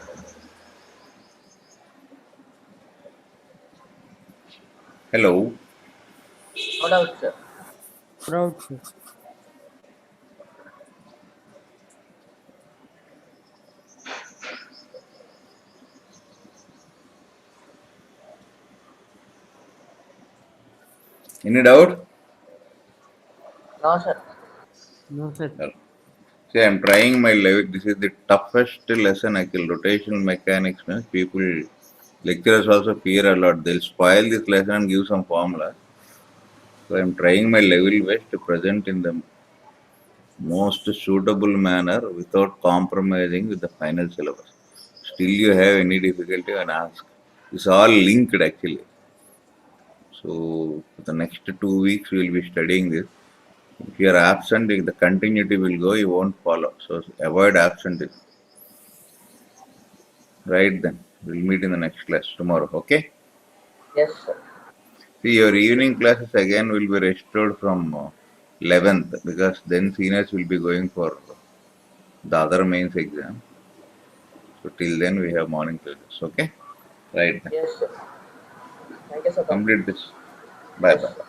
Speaker 1: Hello?
Speaker 2: No doubt, sir.
Speaker 5: Proud, sir.
Speaker 1: Any doubt?
Speaker 2: No, sir.
Speaker 5: No, sir.
Speaker 1: See, I'm trying my level. This is the toughest lesson I can. Rotational mechanics means people, lecturers also fear a lot. They'll spoil this lesson and give some formula. So I'm trying my level best to present in the most suitable manner without compromising with the final syllabus. Still, you have any difficulty and ask. It's all linked actually. So for the next 2 weeks we will be studying this. If you are absent, if the continuity will go, you won't follow. So avoid absenteeism. Right then. We'll meet in the next class tomorrow. Okay?
Speaker 2: Yes, sir.
Speaker 1: See, your evening classes again will be restored from 11th because then seniors will be going for the other mains exam. So till then we have morning classes. Okay? Right then.
Speaker 2: Yes, sir. Thank you, sir.
Speaker 1: Complete this. Bye
Speaker 2: Yes,
Speaker 1: bye.
Speaker 2: sir.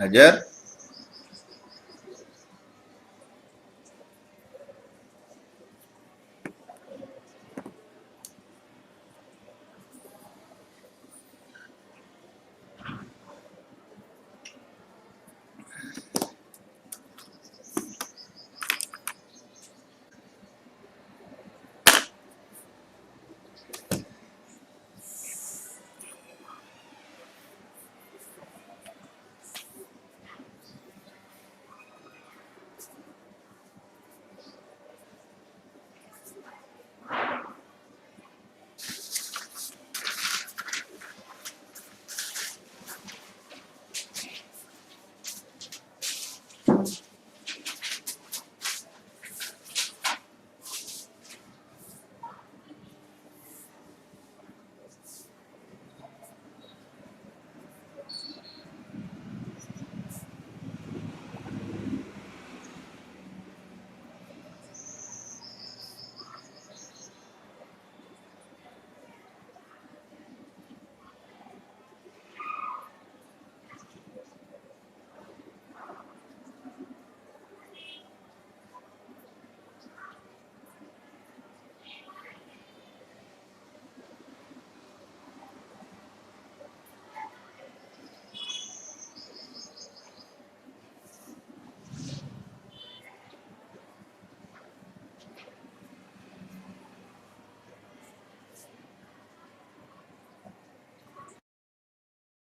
Speaker 1: Ajar?